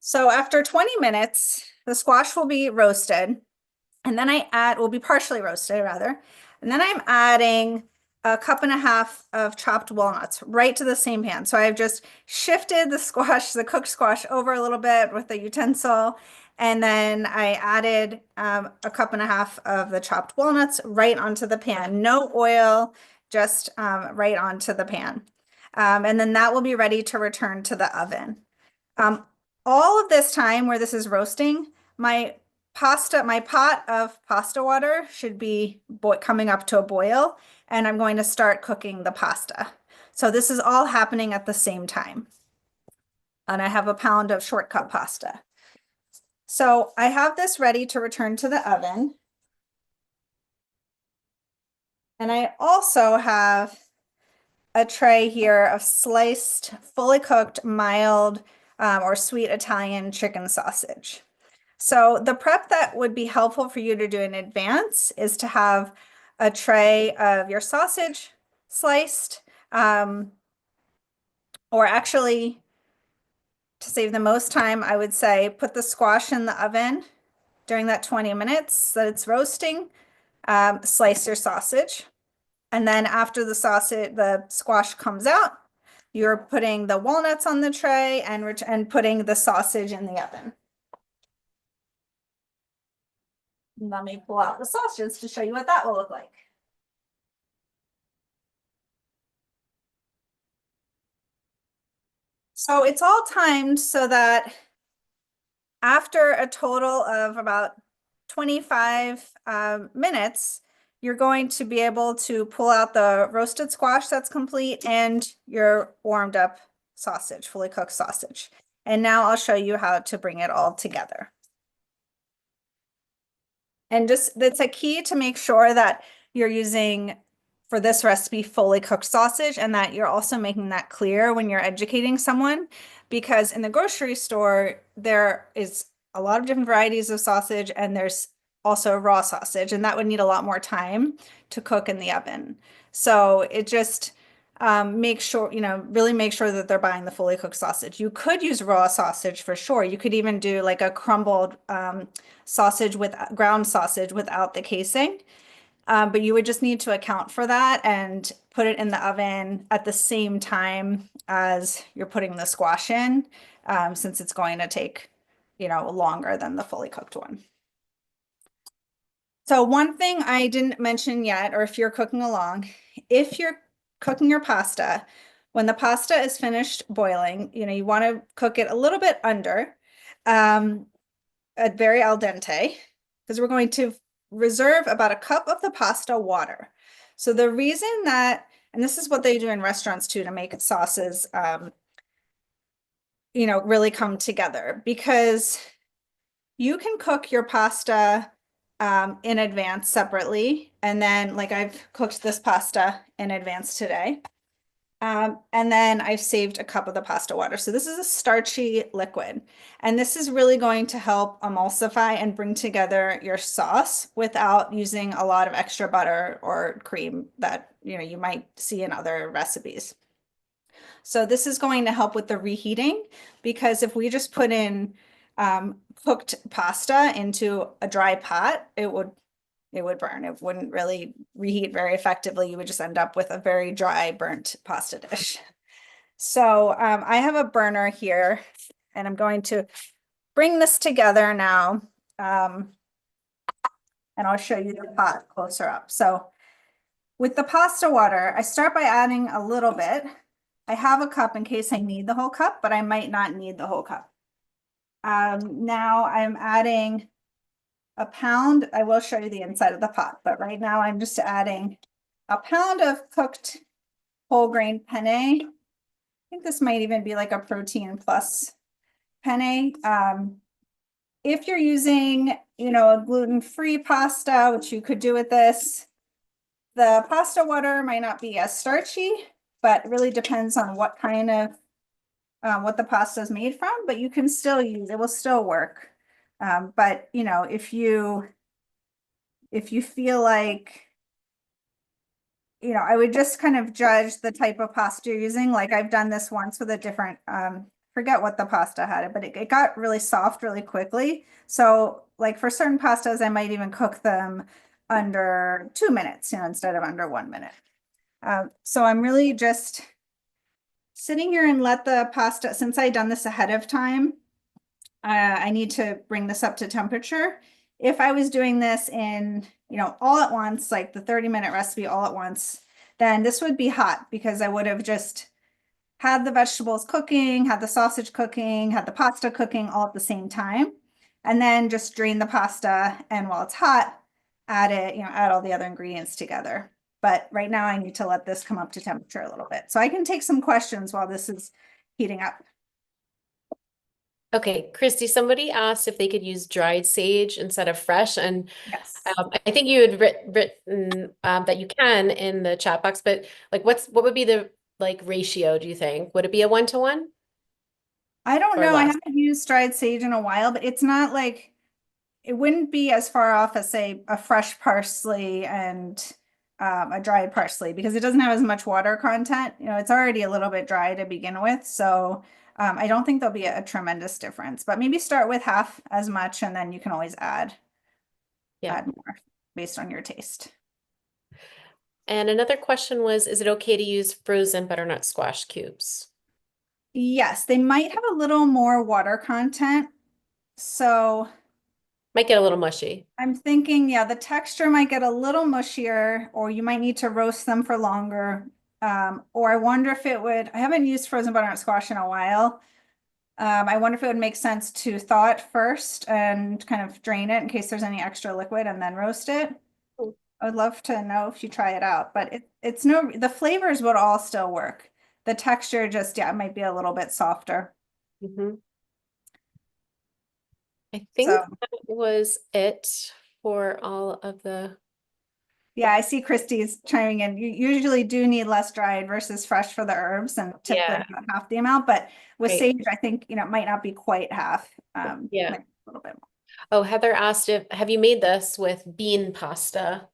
So after 20 minutes, the squash will be roasted, and then will be partially roasted rather. And then I'm adding 1.5 cups of chopped walnuts right to the same pan. So I've just shifted the cooked squash over a little bit with the utensil. And then I added 1.5 cups of the chopped walnuts right onto the pan. No oil, just right onto the pan. And then that will be ready to return to the oven. All of this time where this is roasting, my pot of pasta water should be coming up to a boil, and I'm going to start cooking the pasta. So this is all happening at the same time. And I have 1 pound of short cut pasta. So I have this ready to return to the oven. And I also have a tray here of sliced, fully cooked, mild or sweet Italian chicken sausage. So the prep that would be helpful for you to do in advance is to have a tray of your sausage sliced, or actually, to save the most time, I would say put the squash in the oven during that 20 minutes that it's roasting, slice your sausage. And then after the squash comes out, you're putting the walnuts on the tray and putting the sausage in the oven. Let me pull out the sausages to show you what that will look like. So it's all timed so that after a total of about 25 minutes, you're going to be able to pull out the roasted squash that's complete and your warmed up sausage, fully cooked sausage. And now I'll show you how to bring it all together. And that's a key to make sure that you're using, for this recipe, fully cooked sausage, and that you're also making that clear when you're educating someone, because in the grocery store, there is a lot of different varieties of sausage, and there's also raw sausage, and that would need a lot more time to cook in the oven. So it just make sure, really make sure that they're buying the fully cooked sausage. You could use raw sausage for sure. You could even do like a crumbled sausage with ground sausage without the casing. But you would just need to account for that and put it in the oven at the same time as you're putting the squash in, since it's going to take, longer than the fully cooked one. So one thing I didn't mention yet, or if you're cooking along, if you're cooking your pasta, when the pasta is finished boiling, you want to cook it a little bit under, at very al dente, because we're going to reserve about a cup of the pasta water. So the reason that, and this is what they do in restaurants too, to make sauces, really come together, because you can cook your pasta in advance separately. And then like I've cooked this pasta in advance today. And then I've saved a cup of the pasta water. So this is a starchy liquid. And this is really going to help emulsify and bring together your sauce without using a lot of extra butter or cream that, you might see in other recipes. So this is going to help with the reheating, because if we just put in cooked pasta into a dry pot, it would burn. It wouldn't really reheat very effectively. You would just end up with a very dry, burnt pasta dish. So I have a burner here, and I'm going to bring this together now. And I'll show you the pot closer up. So with the pasta water, I start by adding a little bit. I have a cup in case I need the whole cup, but I might not need the whole cup. Now I'm adding a pound. I will show you the inside of the pot, but right now I'm just adding a pound of cooked whole grain penne. I think this might even be like a protein plus penne. If you're using, a gluten-free pasta, which you could do with this, the pasta water might not be as starchy, but it really depends on what kind of what the pasta is made from, but you can still use it, will still work. But if you feel like, I would just kind of judge the type of pasta you're using. Like I've done this once with a different, forget what the pasta had, but it got really soft really quickly. So like for certain pastas, I might even cook them under 2 minutes, instead of under 1 minute. So I'm really just sitting here and let the pasta, since I'd done this ahead of time, I need to bring this up to temperature. If I was doing this in, all at once, like the 30-minute recipe all at once, then this would be hot, because I would have just had the vegetables cooking, had the sausage cooking, had the pasta cooking all at the same time, and then just drain the pasta, and while it's hot, add it, add all the other ingredients together. But right now I need to let this come up to temperature a little bit. So I can take some questions while this is heating up. Okay, Christy, somebody asked if they could use dried sage instead of fresh, and Yes. I think you had written that you can in the chat box, but like what would be the ratio, do you think? Would it be a 1-to-1 I don't or know. I less? haven't used dried sage in a while, but it's not like, it wouldn't be as far off as say a fresh parsley and a dried parsley, because it doesn't have as much water content. It's already a little bit dry to begin with. So I don't think there'll be a tremendous difference, but maybe start with half as much, and then you can always add more based on your taste. And another question was, is it okay to use frozen butternut squash cubes? Yes, they might have a little more water content. So Might get a little mushy. I'm thinking, yeah, the texture might get a little mushier, or you might need to roast them for longer. Or I wonder if it would, I haven't used frozen butternut squash in a while. I wonder if it would make sense to thaw it first and kind of drain it in case there's any extra liquid, and then roast it. Mm. I would love to know if you try it out, but it's no, the flavors would all still work. The texture just, yeah, it might be a little bit softer. Mhm. I So, think that was it for all of the. yeah, I see Christie's chiming in. You usually do need less dried versus fresh for the herbs, and typically Yeah. about half the amount, but with Right. sage, I think, it might not be quite half, Yeah. might be a little bit more. Oh, Heather asked if, have you made this with bean pasta?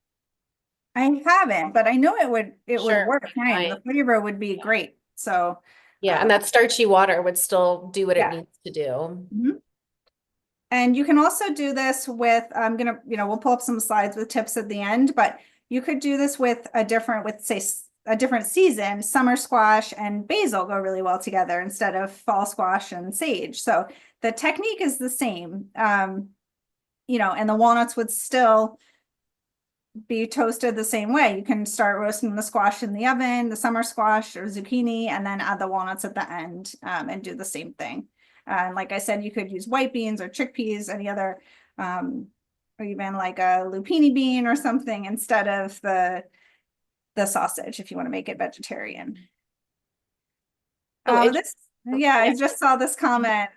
I haven't, but I know it would Sure. work fine. Fine. The flavor would be great. So, Yeah, and um, that starchy water would still do what it yeah. needs to do. Mhm. And you can also do this with, I'm gonna, we'll pull up some slides with tips at the end, but you could do this with say, a different season. Summer squash and basil go really well together instead of fall squash and sage. So the technique is the same. And the walnuts would still be toasted the same way. You can start roasting the squash in the oven, the summer squash or zucchini, and then add the walnuts at the end, and do the same thing. And like I said, you could use white beans or chickpeas, any other, or even like a lupini bean or something instead of the sausage if you want to make it vegetarian. Oh, This, oh, yeah, yeah. I just saw this comment.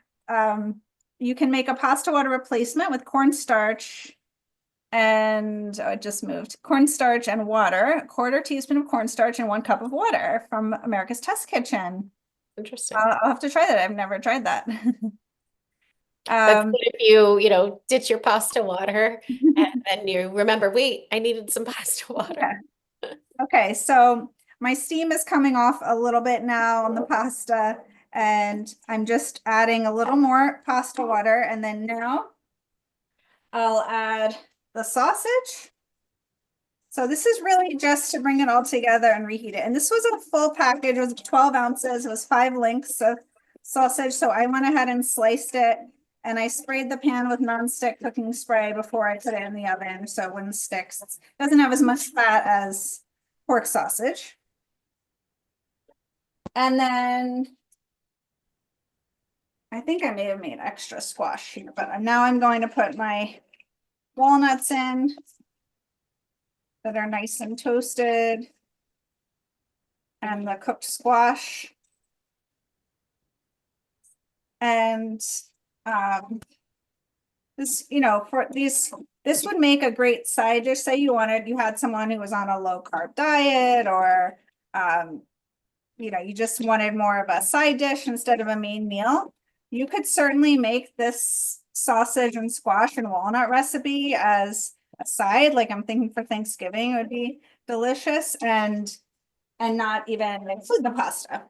You can make a pasta water replacement with cornstarch and it just moved cornstarch and water, a quarter teaspoon of cornstarch and 1 cup of water from America's Test Kitchen. Interesting. I'll have to try that. I've never tried that. That's Um, good if you ditch your pasta water and then you remember, wait, I needed some pasta water. yeah. Okay, so my steam is coming off a little bit now on the pasta, and I'm just adding a little more pasta water, and then now I'll add the sausage. So this is really just to bring it all together and reheat it. And this was a full package. It was 12 ounces. It was 5 links of sausage. So I went ahead and sliced it and I sprayed the pan with nonstick cooking spray before I put it in the oven so it wouldn't stick. It doesn't have as much fat as pork sausage. And then I think I may have made extra squash here, but now I'm going to put my walnuts in that are nice and toasted and the cooked squash. And this would make a great side dish. Say you had someone who was on a low carb diet, or you just wanted more of a side dish instead of a main meal. You could certainly make this sausage and squash and walnut recipe as a side. Like I'm thinking for Thanksgiving, it would be delicious and not even include the pasta.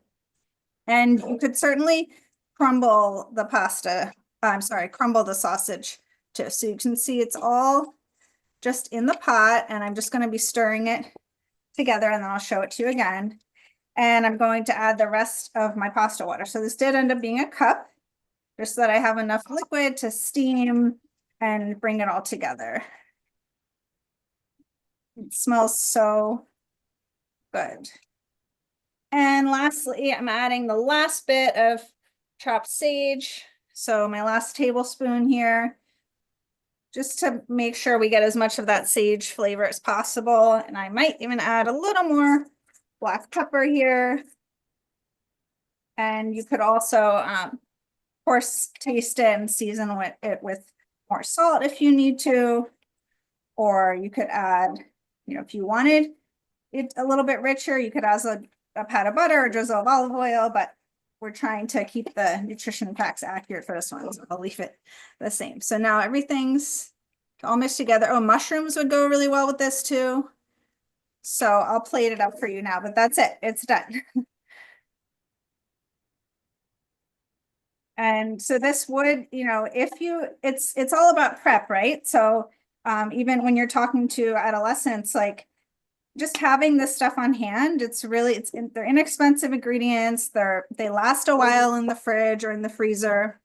And you could certainly crumble the pasta, I'm sorry, crumble the sausage too. So you can see it's all just in the pot, and I'm just going to be stirring it together, and then I'll show it to you again. And I'm going to add the rest of my pasta water. So this did end up being a cup, just so that I have enough liquid to steam and bring it all together. It smells so good. And lastly, I'm adding the last bit of chopped sage. So my last tablespoon here, just to make sure we get as much of that sage flavor as possible. And I might even add a little more black pepper here. And you could also, of course, taste it and season it with more salt if you need to. Or you could add, if you wanted it a little bit richer, you could add a pat of butter or drizzle of olive oil, but we're trying to keep the nutrition facts accurate for this one, so I'll leave it the same. So now everything's all mixed together. Oh, mushrooms would go really well with this too. So I'll plate it up for you now, but that's it. It's done. And so this would, it's all about prep, right? So even when you're talking to adolescents, like just having this stuff on hand, they're inexpensive ingredients. They last a while in the fridge or in the freezer.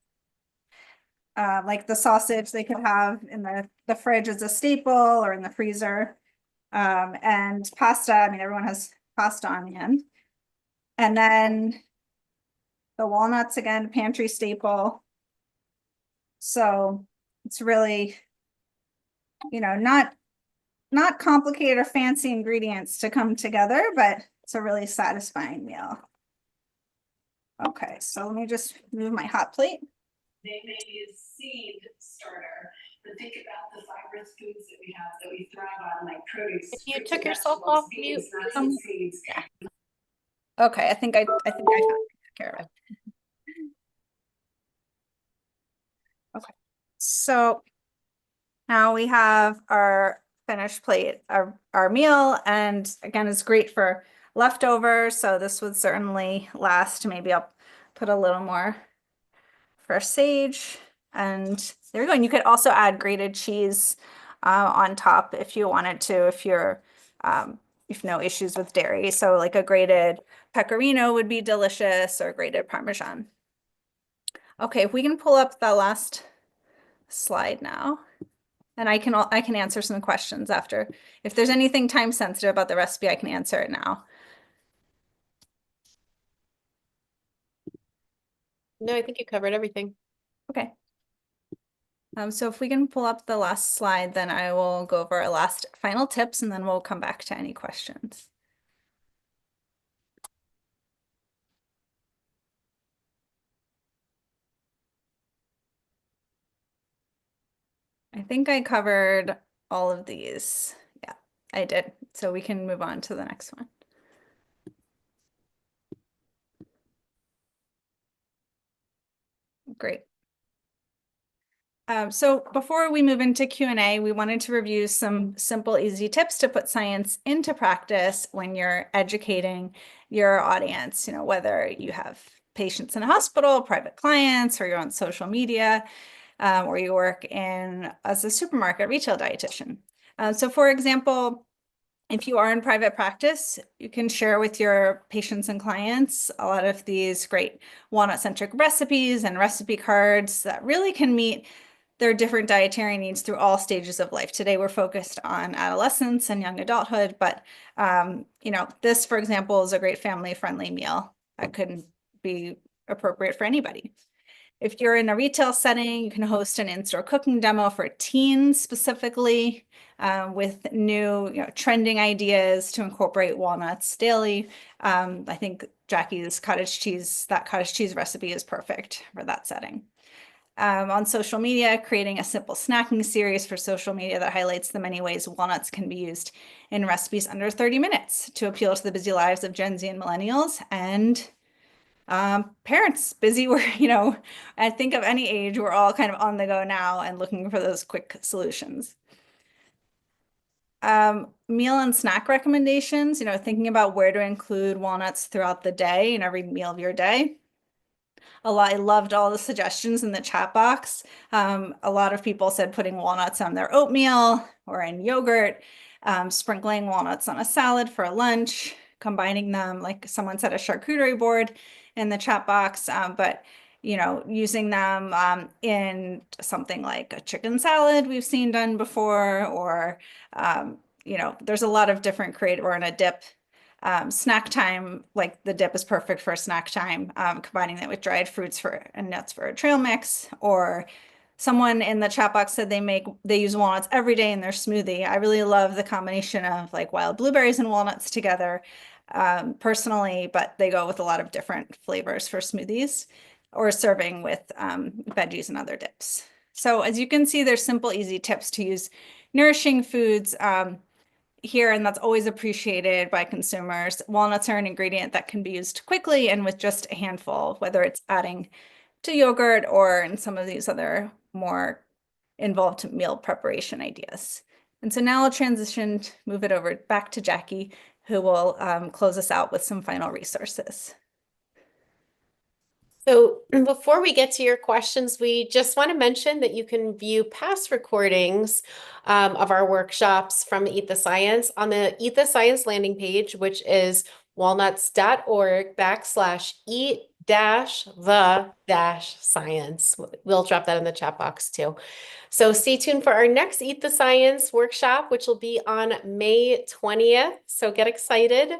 Like the sausage they could have in the fridge as a staple or in the freezer. And pasta, I mean, everyone has pasta on hand. And then the walnuts, again, pantry staple. So it's really, not complicated or fancy ingredients to come together, but it's a really satisfying meal. Okay, so let me just move my hot plate. They may be a seed starter, but think about the fibrous foods that we have that we thrive on, like produce. If you fruits, took yourself vegetables, off beans, mute, nuts, and seeds. Okay, I think I took care of it. Okay, so Now we have our finished plate, our meal, and again, it's great for leftovers. So this would certainly last. Maybe I'll put a little more fresh sage, and there you go. And you could also add grated cheese on top if you wanted to, if no issues with dairy. So like a grated pecorino would be delicious, or grated Parmesan. Okay, if we can pull up the last slide now. And I can answer some questions after. If there's anything time sensitive about the recipe, I can answer it now. No, I think you covered everything. Okay. So if we can pull up the last slide, then I will go over our last final tips, and then we'll come back to any questions. I think I covered all of these. Yeah, I did. So we can move on to the next one. Great. So before we move into Q&A, we wanted to review some simple, easy tips to put science into practice when you're educating your audience, whether you have patients in a hospital, private clients, or you're on social media, or you work as a supermarket retail dietitian. So for example, if you are in private practice, you can share with your patients and clients a lot of these great walnut-centric recipes and recipe cards that really can meet their different dietary needs through all stages of life. Today, we're focused on adolescence and young adulthood, but this, for example, is a great family-friendly meal that could be appropriate for anybody. If you're in a retail setting, you can host an in-store cooking demo for teens specifically, with new, trending ideas to incorporate walnuts daily. I think Jackie's cottage cheese recipe is perfect for that setting. On social media, creating a simple snacking series for social media that highlights the many ways walnuts can be used in recipes under 30 minutes to appeal to the busy lives of Gen Z and millennials, and parents busy. I think of any age, we're all kind of on the go now and looking for those quick solutions. Meal and snack recommendations, thinking about where to include walnuts throughout the day in every meal of your day. I loved all the suggestions in the chat box. A lot of people said putting walnuts on their oatmeal or in yogurt, sprinkling walnuts on a salad for lunch, combining them, like someone said, a charcuterie board in the chat box, but using them in something like a chicken salad we've seen done before, or there's a lot of different creative, or in a dip. Snack time, like the dip is perfect for snack time, combining that with dried fruits and nuts for a trail mix. Or someone in the chat box said they use walnuts every day in their smoothie. I really love the combination of like wild blueberries and walnuts together, personally, but they go with a lot of different flavors for smoothies, or serving with veggies and other dips. So as you can see, there's simple, easy tips to use nourishing foods here, and that's always appreciated by consumers. Walnuts are an ingredient that can be used quickly and with just a handful, whether it's adding to yogurt or in some of these other more involved meal preparation ideas. And so now I'll move it over back to Jackie, who will close us out with some final resources. So before we get to your questions, we just want to mention that you can view past recordings of our workshops from Eat the Science on the Eat the Science landing page, which is walnuts.org/eat-the-science. We'll drop that in the chat box too. So stay tuned for our next Eat the Science workshop, which will be on May 20th. So get excited.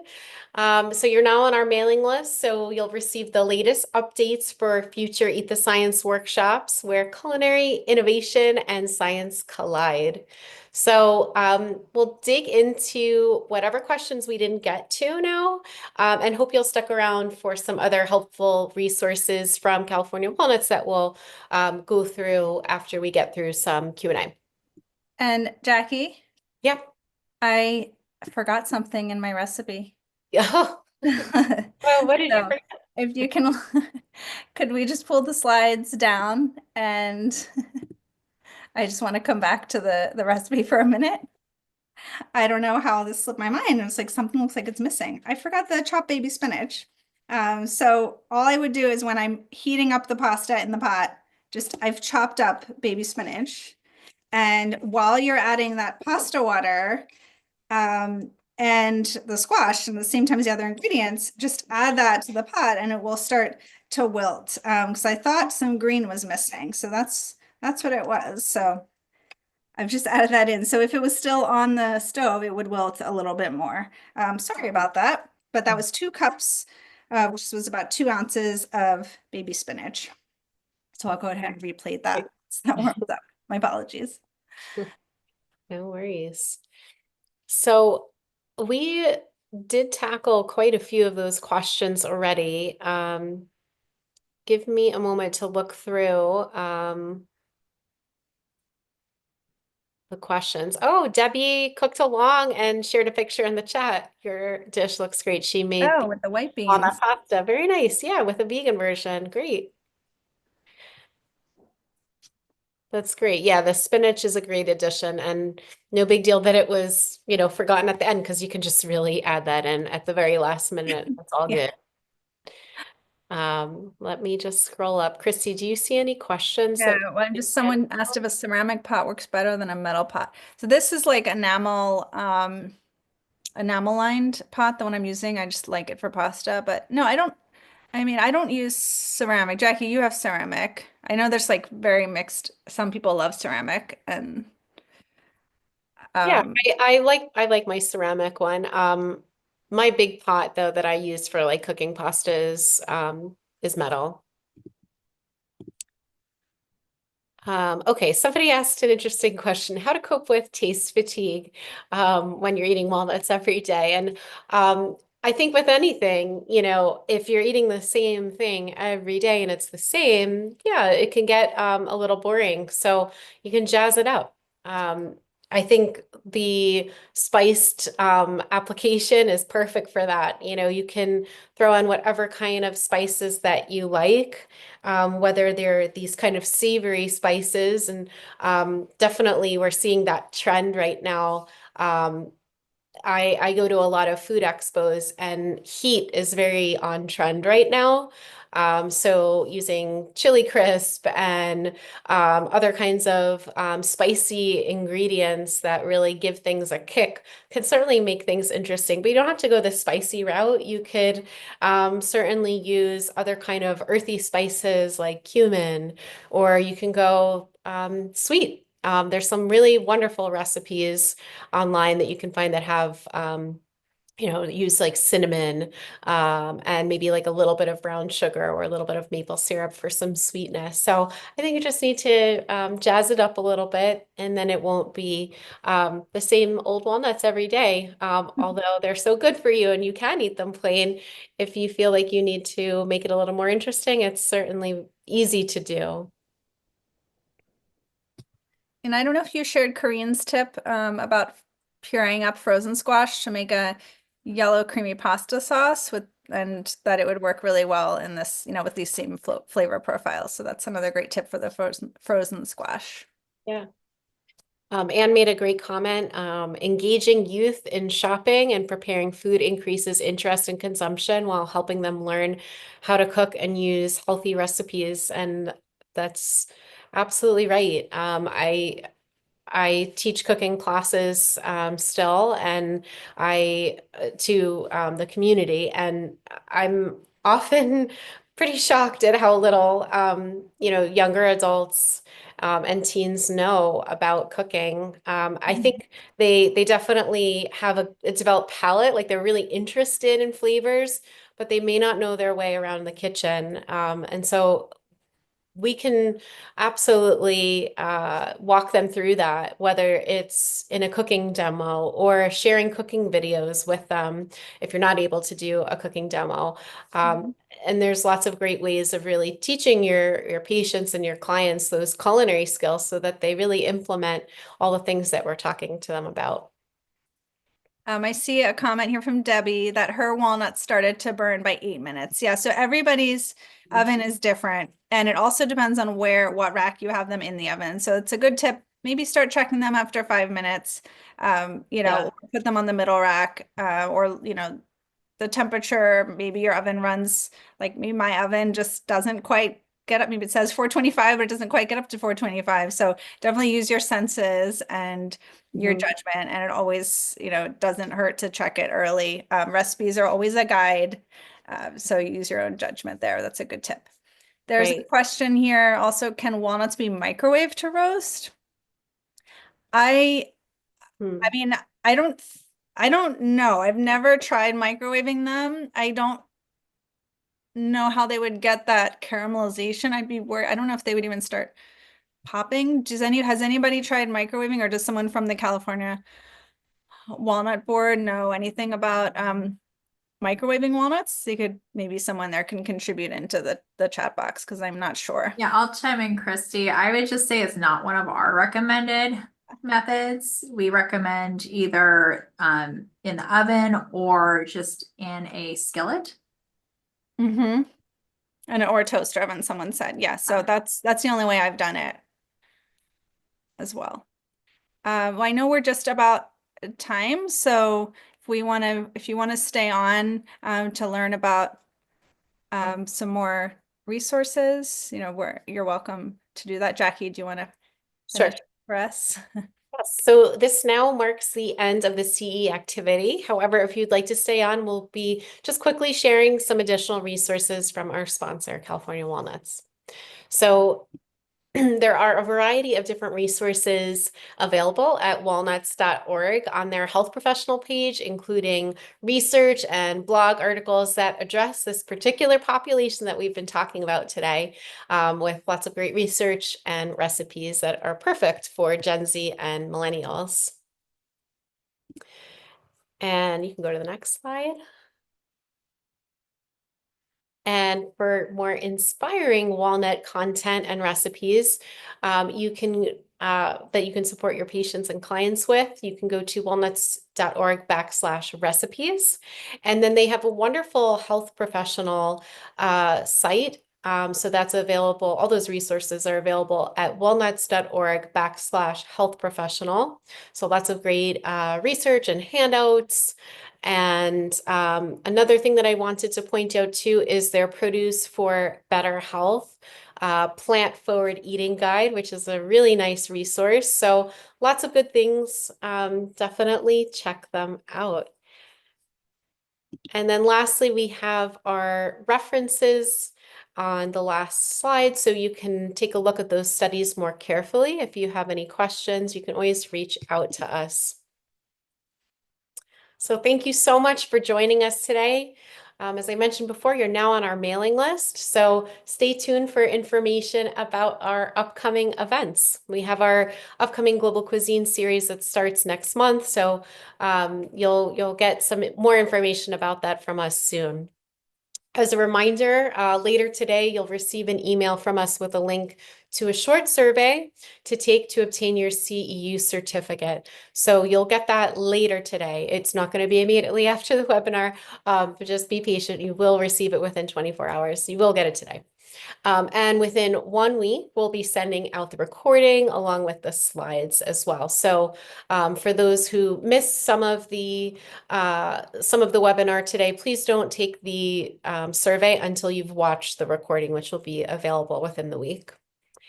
So you're now on our mailing list, so you'll receive the latest updates for future Eat the Science workshops where culinary innovation and science collide. So we'll dig into whatever questions we didn't get to now, and hope you'll stick around for some other helpful resources from California Walnuts that we'll go through after we get through some Q&A. And Jackie? Yeah. I forgot something in my recipe. Yeah. Well, what did you forget? If you can, could we just pull the slides down, and I just want to come back to the recipe for a minute. I don't know how this slipped my mind. It's like something looks like it's missing. I forgot the chopped baby spinach. So all I would do is when I'm heating up the pasta in the pot, just I've chopped up baby spinach. And while you're adding that pasta water, and the squash and the same time as the other ingredients, just add that to the pot and it will start to wilt. Because I thought some green was missing. So that's what it was. So I've just added that in. So if it was still on the stove, it would wilt a little bit more. Sorry about that. But that was 2 cups, which was about 2 ounces of baby spinach. So I'll go ahead and replate that. So that warms up. My apologies. No worries. So we did tackle quite a few of those questions already. Give me a moment to look through the questions. Oh, Debbie cooked along and shared a picture in the chat. Your dish looks great. She made Oh, with the white walnut beans. pasta. Very nice. Yeah, with a vegan version. Great. That's great. Yeah, the spinach is a great addition and no big deal that it was, forgotten at the end because you can just really add that in at the very last minute. That's all Yeah. good. Let me just scroll up. Christy, do you see any questions Yeah, that well, someone asked if a ceramic pot works better than a metal pot. So this is like enamel lined pot, the one I'm using. I just like it for pasta, but no, I don't use ceramic. Jackie, you have ceramic. I know there's like very mixed. Some people love ceramic and Yeah, um I like my ceramic one. My big pot though that I use for like cooking pastas is metal. Okay, somebody asked an interesting question, how to cope with taste fatigue when you're eating walnuts every day. And I think with anything, if you're eating the same thing every day and it's the same, yeah, it can get a little boring. So you can jazz it up. I think the spiced application is perfect for that. You can throw on whatever kind of spices that you like, whether they're these kind of savory spices. And definitely we're seeing that trend right now. I go to a lot of food expos and heat is very on trend right now. So using chili crisp and other kinds of spicy ingredients that really give things a kick can certainly make things interesting. But you don't have to go the spicy route. You could certainly use other kind of earthy spices like cumin, or you can go sweet. There's some really wonderful recipes online that you can find that have use like cinnamon and maybe like a little bit of brown sugar or a little bit of maple syrup for some sweetness. So I think you just need to jazz it up a little bit, and then it won't be the same old walnuts every day. Although they're so good for you and you can eat them plain, if you feel like you need to make it a little more interesting, it's certainly easy to do. and I don't know if you shared Corinne's tip about pureeing up frozen squash to make a yellow creamy pasta sauce and that it would work really well in this, with these same flavor profiles. So that's another great tip for the frozen squash. Yeah. Anne made a great comment. Engaging youth in shopping and preparing food increases interest in consumption while helping them learn how to cook and use healthy recipes. And that's absolutely right. I teach cooking classes still, and I to the community, and I'm often pretty shocked at how little younger adults and teens know about cooking. I think they definitely have a developed palate, like they're really interested in flavors, but they may not know their way around the kitchen. And so we can absolutely walk them through that, whether it's in a cooking demo or sharing cooking videos with them if you're not able to do a cooking demo. And there's lots of great ways of really teaching your patients and your clients those culinary skills so that they really implement all the things that we're talking to them about. I see a comment here from Debbie that her walnuts started to burn by 8 minutes. Yeah, so everybody's oven is different, and it also depends on what rack you have them in the oven. So it's a good tip. Maybe start checking them after 5 minutes. Yeah. Put them on the middle rack, or the temperature. Maybe your oven runs like maybe my oven just doesn't quite get up. Maybe it says 425, but it doesn't quite get up to 425. So definitely use your senses and your Mhm. judgment, and it always, doesn't hurt to check it early. Recipes are always a guide, so use your own judgment there. That's a good tip. There's a Great. question here also, can walnuts be microwaved to roast? I Hmm. I mean, I don't know. I've never tried microwaving them. I don't know how they would get that caramelization. I'd be worried. I don't know if they would even start popping. Has anybody tried microwaving, or does someone from the California Walnut Board know anything about microwaving walnuts? Maybe someone there can contribute into the chat box, because I'm not sure. Yeah, I'll chime in, Christy. I would just say it's not one of our recommended methods. We recommend either in the oven or just in a skillet. Mm-hmm. Or a toaster oven, someone said. Yeah, so that's the only way I've done it as well. Well, I know we're just about time, so if you want to stay on to learn about some more resources, you're welcome to do that. Jackie, do you want to Sure. finish for us? Yes, so this now marks the end of the CE activity. However, if you'd like to stay on, we'll be just quickly sharing some additional resources from our sponsor, California Walnuts. So there are a variety of different resources available at walnuts.org on their health professional page, including research and blog articles that address this particular population that we've been talking about today, with lots of great research and recipes that are perfect for Gen Z and millennials. And you can go to the next slide. And for more inspiring walnut content and recipes, that you can support your patients and clients with, you can go to walnuts.org/recipes. And then they have a wonderful health professional site. So that's available. All those resources are available at walnuts.org/health professional. So lots of great research and handouts. And another thing that I wanted to point out too is their Produce for Better Health plant-forward eating guide, which is a really nice resource. So lots of good things. Definitely check them out. And then lastly, we have our references on the last slide, so you can take a look at those studies more carefully. If you have any questions, you can always reach out to us. So thank you so much for joining us today. As I mentioned before, you're now on our mailing list, so stay tuned for information about our upcoming events. We have our upcoming Global Cuisine series that starts next month, so you'll get some more information about that from us soon. As a reminder, later today, you'll receive an email from us with a link to a short survey to take to obtain your CEU certificate. So you'll get that later today. It's not going to be immediately after the webinar, but just be patient. You will receive it within 24 hours. You will get it today. And within 1 week, we'll be sending out the recording along with the slides as well. So for those who missed some of the webinar today, please don't take the survey until you've watched the recording, which will be available within the week.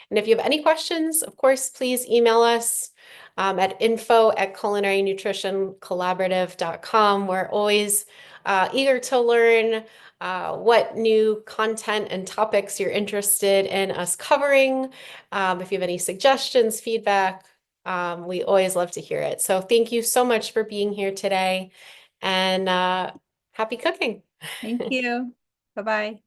And if you have any questions, of course, please email us at info@culinarynutritioncollaborative.com. We're always eager to learn what new content and topics you're interested in us covering. If you have any suggestions, feedback, we always love to hear it. So thank you so much for being here today, and happy cooking. Thank you. Bye-bye.